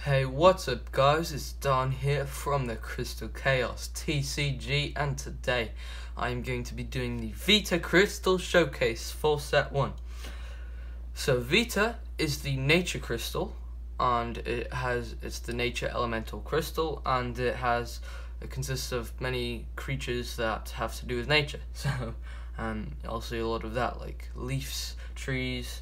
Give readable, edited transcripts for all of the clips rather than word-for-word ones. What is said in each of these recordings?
Hey, what's up guys, it's Don here from the Krystal Kaos TCG, and today I'm going to be doing the Vita Crystal Showcase for set 1. So Vita is the nature crystal, and it's the nature elemental crystal, and it consists of many creatures that have to do with nature. So I'll see a lot of that, like leaves, trees,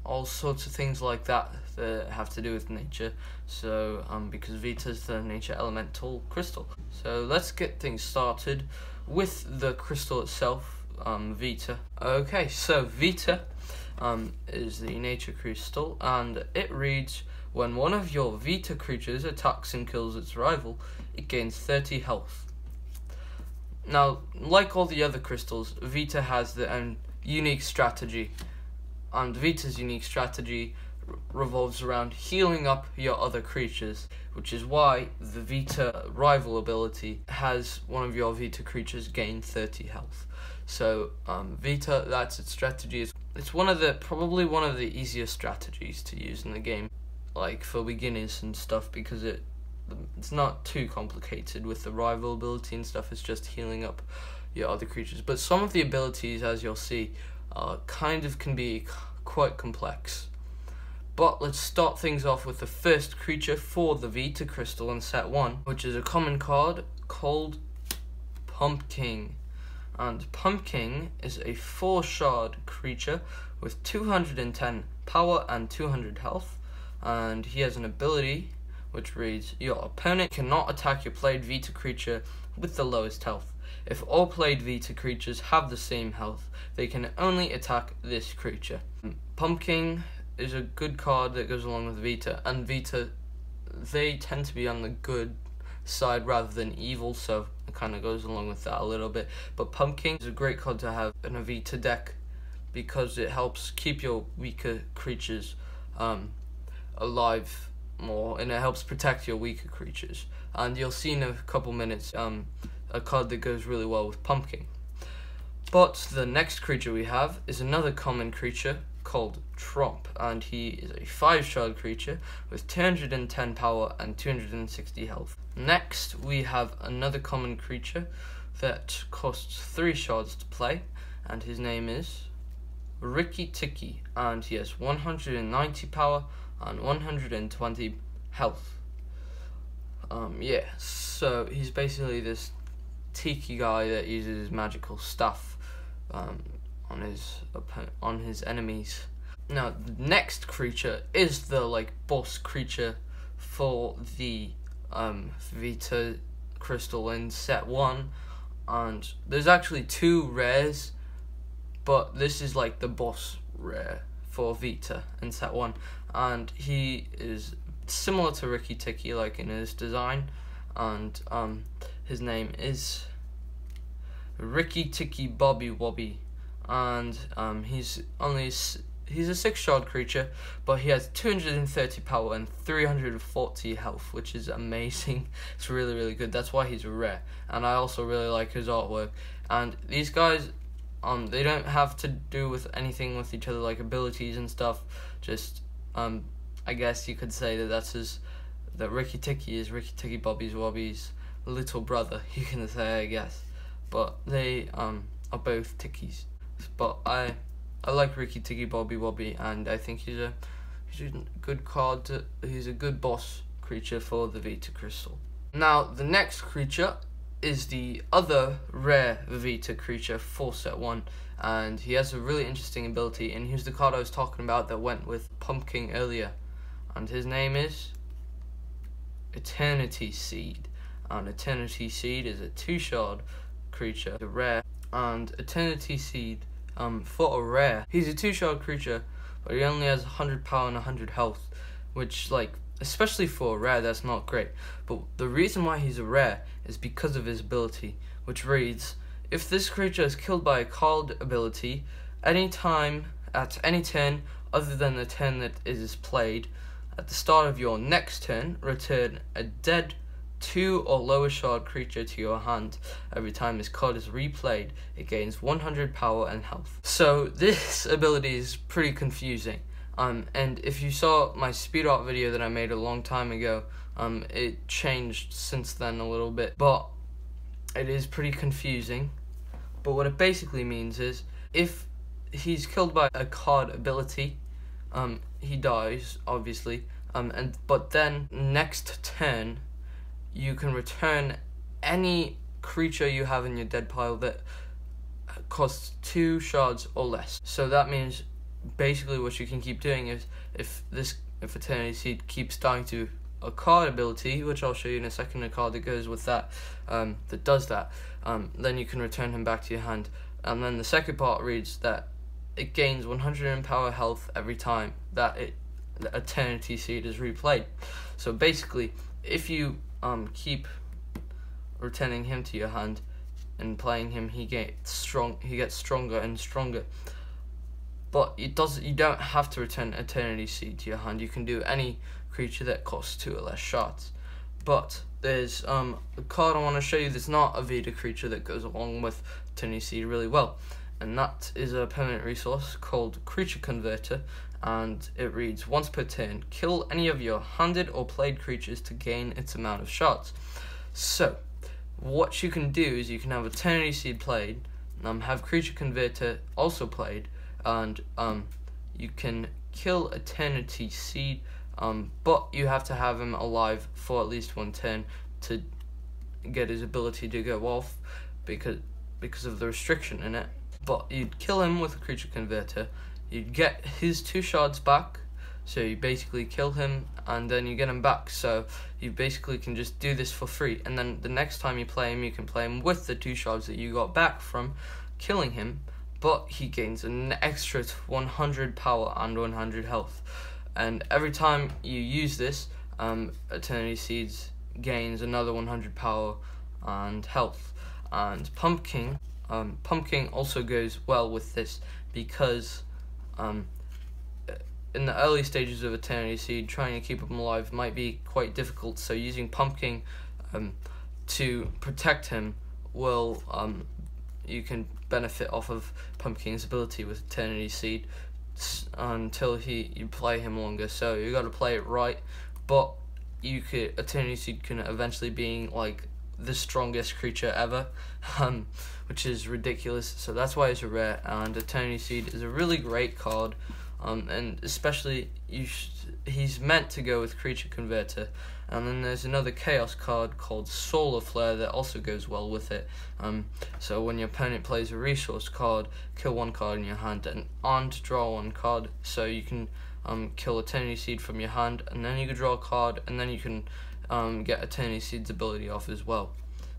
all sorts of things like that have to do with nature. So because Vita's the nature elemental crystal. So let's get things started with the crystal itself, Vita. Okay, so Vita is the nature crystal, and it reads: when one of your Vita creatures attacks and kills its rival, it gains 30 health. Now, like all the other crystals, Vita has their own unique strategy. And Vita's unique strategy revolves around healing up your other creatures, which is why the Vita rival ability has one of your Vita creatures gain 30 health. So Vita, that's its strategy. It's probably one of the easiest strategies to use in the game, like for beginners and stuff, because it's not too complicated with the rival ability and stuff. It's just healing up your other creatures. But some of the abilities, as you'll see, can be quite complex. But let's start things off with the first creature for the Vita crystal in set 1, which is a common card called Pumpkin. And Pumpkin is a 4-shard creature with 210 power and 200 health, and he has an ability which reads: your opponent cannot attack your played Vita creature with the lowest health. If all played Vita creatures have the same health, they can only attack this creature. Pumpkin is a good card that goes along with Vita, and Vita, they tend to be on the good side rather than evil, so it kind of goes along with that a little bit. But Pumpkin is a great card to have in a Vita deck because it helps keep your weaker creatures alive more, and it helps protect your weaker creatures. And you'll see in a couple minutes a card that goes really well with Pumpkin. But the next creature we have is another common creature called Tromp, and he is a 5-shard creature with 210 power and 260 health. Next we have another common creature that costs 3 shards to play, and his name is Rikki Tikki, and he has 190 power and 120 health. Yeah, so he's basically this tiki guy that uses magical stuff on his enemies. Now, the next creature is the boss creature for the Vita crystal in set 1, and there's actually 2 rares, but this is like the boss rare for Vita in set 1, and he is similar to Rikki Tikki like in his design, and his name is Rikki Tikki Bobby Wobby, and he's a 6-shard creature, but he has 230 power and 340 health, which is amazing. It's really, really good. That's why he's a rare, and I also really like his artwork. And these guys, they don't have to do with anything with each other, like abilities and stuff. Just I guess you could say that Rikki Tikki is Rikki Tikki Bobby Wobby's little brother, you can say, I guess. But they are both Tikkies. But I like Rikki Tikki Bobby Wobby, and I think he's a good card. He's a good boss creature for the Vita crystal. Now, the next creature is the other rare Vita creature for set 1, and he has a really interesting ability, and here's the card I was talking about that went with Pumpkin earlier, and his name is Eternity Seed. And Eternity Seed is a 2-shard creature, a rare, and Eternity Seed, for a rare, he's a 2-shard creature, but he only has 100 power and 100 health, which, especially for a rare, that's not great. But the reason why he's a rare is because of his ability, which reads: if this creature is killed by a card ability any time at any turn other than the turn that it is played, at the start of your next turn, return a dead 2 or lower shard creature to your hand. Every time this card is replayed, it gains 100 power and health. So this ability is pretty confusing, And if you saw my speed art video that I made a long time ago, it changed since then a little bit, but it is pretty confusing. But what it basically means is, if he's killed by a card ability, he dies, obviously, but then next turn you can return any creature you have in your dead pile that costs 2 shards or less. So that means basically what you can keep doing is, if Eternity Seed keeps dying to a card ability, which I'll show you in a second, a card that goes with that, that does that, then you can return him back to your hand. And then the second part reads that it gains 100 in power health every time that the Eternity Seed is replayed. So basically, if you keep returning him to your hand and playing him, he gets stronger and stronger. But you don't have to return Eternity Seed to your hand. You can do any creature that costs 2 or less shards. But there's a card I want to show you that's not a Vita creature that goes along with Eternity Seed really well, and that is a permanent resource called Creature Converter, and it reads, once per turn, kill any of your handed or played creatures to gain its amount of shards. So what you can do is you can have Eternity Seed played, have Creature Converter also played, and you can kill Eternity Seed, but you have to have him alive for at least 1 turn to get his ability to go off, because of the restriction in it. But you'd kill him with a Creature Converter, you'd get his 2 shards back, so you basically kill him and then you get him back, so you basically can just do this for free, and then the next time you play him, you can play him with the 2 shards that you got back from killing him, but he gains an extra 100 power and 100 health. And every time you use this, Eternity Seeds gains another 100 power and health. And Pumpkin also goes well with this, because in the early stages of Eternity Seed, trying to keep him alive might be quite difficult, so using Pumpkin to protect him will, you can benefit off of Pumpkin's ability with Eternity Seed until you play him longer. So you got to play it right, but Eternity Seed can eventually being like the strongest creature ever, which is ridiculous. So that's why it's a rare, and Eternity Seed is a really great card, and especially he's meant to go with Creature Converter. And then there's another Chaos card called Solar Flare that also goes well with it. So when your opponent plays a resource card, kill 1 card in your hand and draw 1 card. So you can kill Eternity Seed from your hand, and then you can draw a card, and then you can get Eternity Seed's ability off as well.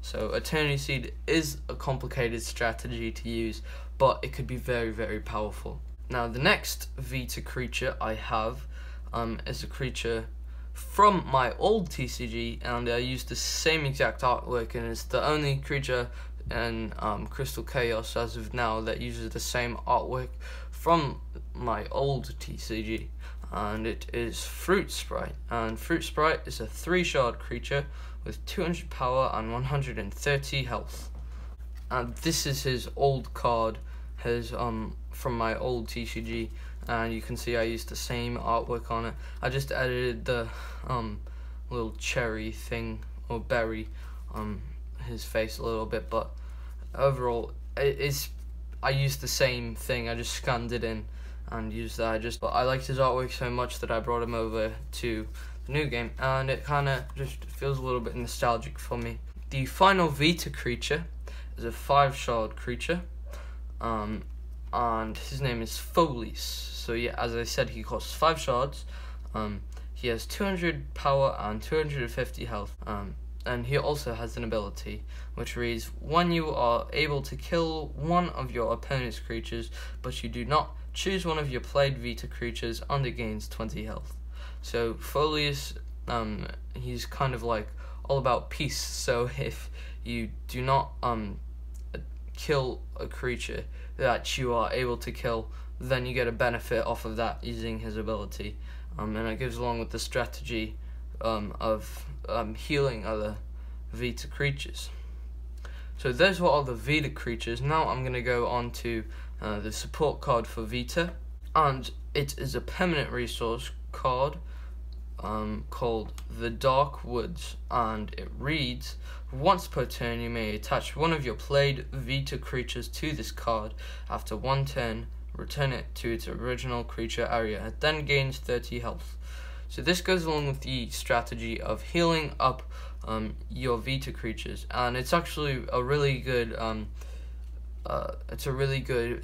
So Eternity Seed is a complicated strategy to use, but it could be very, very powerful. Now the next Vita creature I have is a creature from my old TCG, and I used the same exact artwork, and it's the only creature in Krystal Kaos as of now that uses the same artwork from my old TCG, and it is Fruit Sprite. And Fruit Sprite is a 3-shard creature with 200 power and 130 health. And this is his old card, from my old TCG, and you can see I used the same artwork on it. I just edited the little cherry thing or berry his face a little bit, but overall I used the same thing. I just scanned it in and used that. But I liked his artwork so much that I brought him over to the new game, and it kind of just feels a little bit nostalgic for me. The final Vita creature is a 5-shard creature, and his name is Foley. So yeah, as I said, he costs 5 shards. He has 200 power and 250 health. And he also has an ability which reads, when you are able to kill one of your opponent's creatures, but you do not, choose one of your played Vita creatures and it gains 20 health. So Foley he's kind of like all about peace. So if you do not kill a creature that you are able to kill, then you get a benefit off of that using his ability, and it goes along with the strategy of healing other Vita creatures. So those were all the Vita creatures. Now I'm going to go on to the support card for Vita, and it is a permanent resource card called the Dark Woods, and it reads, once per turn you may attach one of your played Vita creatures to this card. After one turn, return it to its original creature area. It then gains 30 health. So this goes along with the strategy of healing up your Vita creatures, and it's actually a really good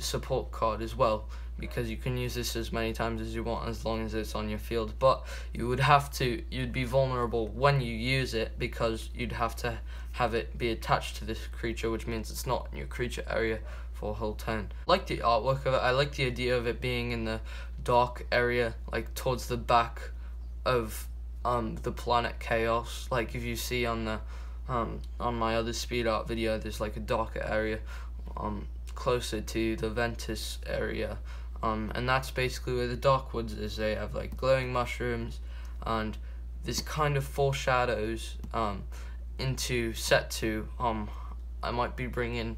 support card as well, because you can use this as many times as you want as long as it's on your field. But you'd be vulnerable when you use it, because you'd have to have it be attached to this creature, which means it's not in your creature area for a whole turn. I like the artwork of it. I like the idea of it being in the dark area, like towards the back of the planet Chaos. Like if you see on the on my other speed art video, there's like a darker area closer to the Ventus area, and that's basically where the Dark Woods is. They have like glowing mushrooms, and this kind of foreshadows into set 2. I might be bringing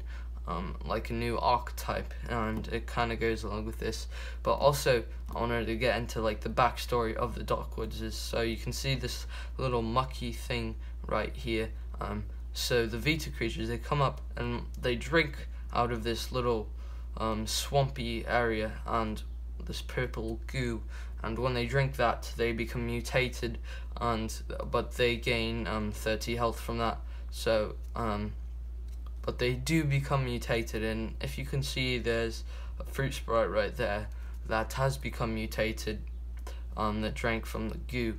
like a new archetype, and it kind of goes along with this. But also I wanted to get into like the backstory of the Dark Woods. So you can see this little mucky thing right here. So the Vita creatures, they come up and they drink out of this little swampy area and this purple goo, and when they drink that, they become mutated, but they gain 30 health from that. So but they do become mutated, and if you can see, there's a fruit sprite right there that has become mutated, that drank from the goo.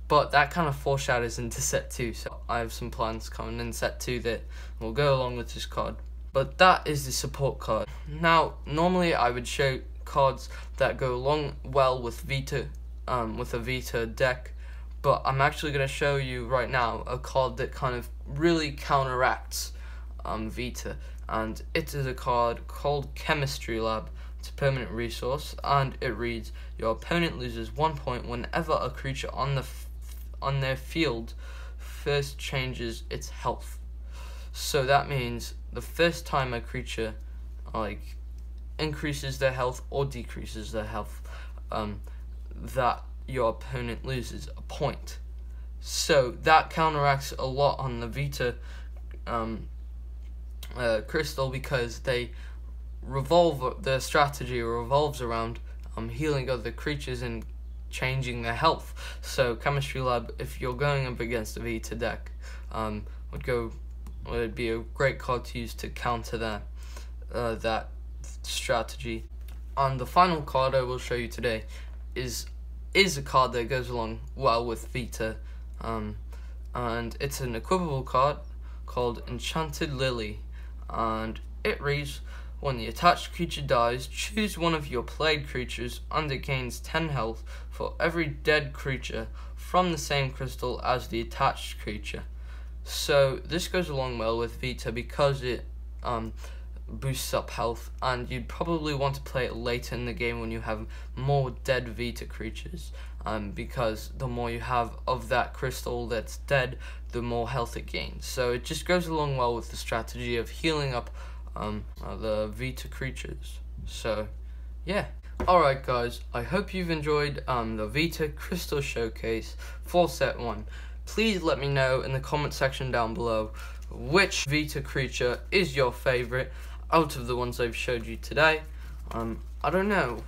But that kind of foreshadows into set 2, so I have some plans coming in set 2 that will go along with this card. But that is the support card. Now, normally I would show cards that go along well with Vita, with a Vita deck, but I'm actually going to show you right now a card that kind of really counteracts Vita, and it is a card called Chemistry Lab. It's a permanent resource, and it reads, your opponent loses 1 point whenever a creature on their field first changes its health. So that means the first time a creature like increases their health or decreases their health, that your opponent loses a point. So that counteracts a lot on the Vita Krystal, because their strategy revolves around healing other creatures and changing their health. So Chemistry Lab, if you're going up against a Vita deck, would be a great card to use to counter that strategy. And the final card I will show you today is a card that goes along well with Vita, and it's an equipable card called Enchanted Lily, and it reads, when the attached creature dies, choose one of your played creatures and it gains 10 health for every dead creature from the same crystal as the attached creature. So this goes along well with Vita because it boosts up health, and you'd probably want to play it later in the game when you have more dead Vita creatures, because the more you have of that crystal that's dead, the more health it gains. So it just goes along well with the strategy of healing up the Vita creatures. So yeah. Alright guys, I hope you've enjoyed the Vita Krystal Showcase for set 1. Please let me know in the comment section down below which Vita creature is your favorite out of the ones I've showed you today. I don't know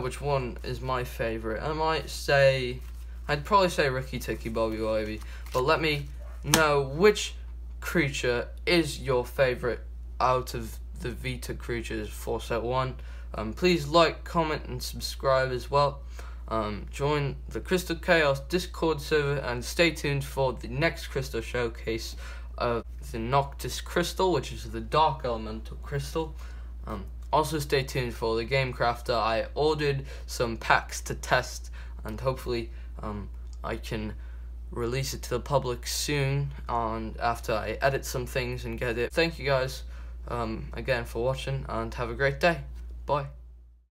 which one is my favorite. I'd probably say Ricky Tikki Bobby Wavy, but let me know which creature is your favorite out of the Vita creatures for set 1. Please like, comment and subscribe as well. Join the Krystal Kaos Discord server and stay tuned for the next Krystal Showcase of the Noctis Crystal, which is the Dark Elemental Crystal. Also stay tuned for the Game Crafter. I ordered some packs to test, and hopefully I can release it to the public soon, and after I edit some things and get it. Thank you guys again for watching, and have a great day. Bye.